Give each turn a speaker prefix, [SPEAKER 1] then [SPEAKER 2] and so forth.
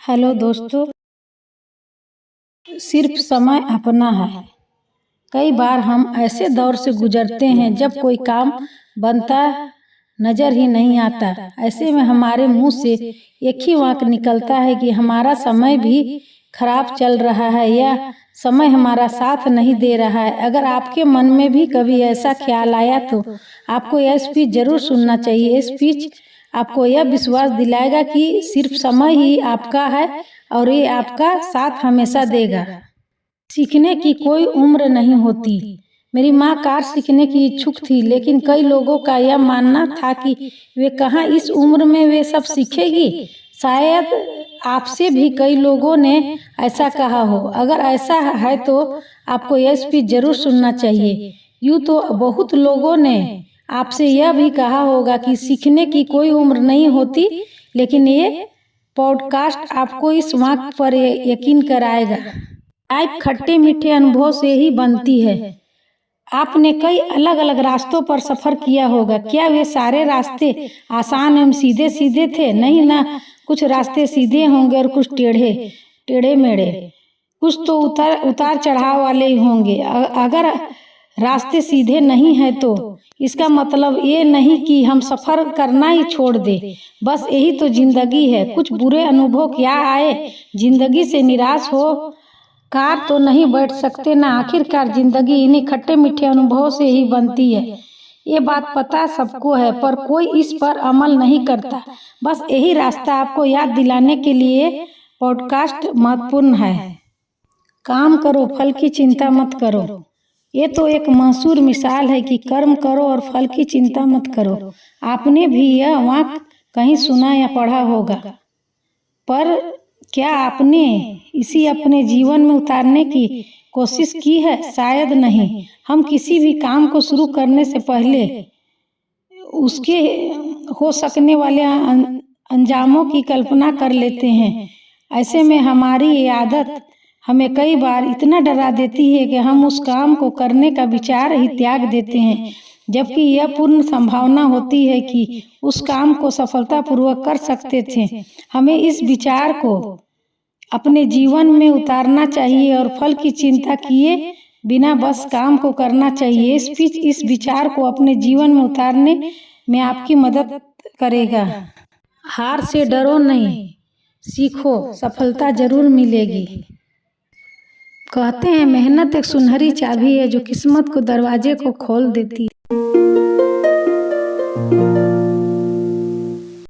[SPEAKER 1] Hello दोस्तों, सिर्फ समय अपना है। कई बार हम ऐसे दौर से गुजरते हैं जब कोई काम बनता नजर ही नहीं आता। ऐसे में हमारे मुंह से एक ही वाक्य निकलता है कि हमारा समय भी खराब चल रहा है या समय हमारा साथ नहीं दे रहा है। अगर आपके मन में भी कभी ऐसा ख्याल आया तो आपको यह स्पीच जरूर सुनना चाहिए। यह स्पीच आपको यह विश्वास दिलाएगा कि सिर्फ समय ही आपका है और ये आपका साथ हमेशा देगा। सीखने की कोई उम्र नहीं होती। मेरी माँ कार सीखने की इच्छुक थी, लेकिन कई लोगों का यह मानना था कि वे कहाँ इस उम्र में वे सब सीखेगी। शायद आपसे भी कई लोगों ने ऐसा कहा हो। अगर ऐसा है तो आपको यह स्पीच जरूर सुनना चाहिए। यूँ तो बहुत लोगों ने आपसे यह भी कहा होगा कि सीखने की कोई उम्र नहीं होती, लेकिन ये पॉडकास्ट आपको इस वाक्य पर यकीन कराएगा। लाइफ खट्टे मीठे अनुभव से ही बनती है। आपने कई अलग अलग रास्तों पर सफर किया होगा। क्या वे सारे रास्ते आसान एवं सीधे सीधे थे? नहीं ना, कुछ रास्ते सीधे होंगे और कुछ टेढ़े मेढ़े, कुछ तो उतार चढ़ाव वाले ही होंगे। अगर रास्ते सीधे नहीं है तो इसका मतलब ये नहीं कि हम सफर करना ही छोड़ दे। बस यही तो जिंदगी है। कुछ बुरे अनुभव क्या आए, जिंदगी से निराश हो कार तो नहीं बैठ सकते ना। आखिरकार जिंदगी इन्हीं खट्टे मीठे अनुभवों से ही बनती है। ये बात पता सबको है, पर कोई इस पर अमल नहीं करता। बस यही रास्ता आपको याद दिलाने के लिए पॉडकास्ट महत्वपूर्ण है। काम करो, फल की चिंता मत करो। ये तो एक मशहूर मिसाल है कि कर्म करो और फल की चिंता मत करो। आपने भी यह वाक्य कहीं सुना या पढ़ा होगा, पर क्या आपने इसी अपने जीवन में उतारने की कोशिश की है? शायद नहीं। हम किसी भी काम को शुरू करने से पहले उसके हो सकने वाले अंजामों की कल्पना कर लेते हैं। ऐसे में हमारी ये आदत हमें कई बार इतना डरा देती है कि हम उस काम को करने का विचार ही त्याग देते हैं, जबकि यह पूर्ण संभावना होती है कि उस काम को सफलतापूर्वक कर सकते थे। हमें इस विचार को अपने जीवन में उतारना चाहिए और फल की चिंता किए बिना बस काम को करना चाहिए। इस विचार को अपने जीवन में उतारने में आपकी मदद करेगा। हार से डरो नहीं, सीखो, सफलता जरूर मिलेगी। कहते हैं मेहनत एक सुनहरी चाबी है जो किस्मत को दरवाजे को खोल देती है।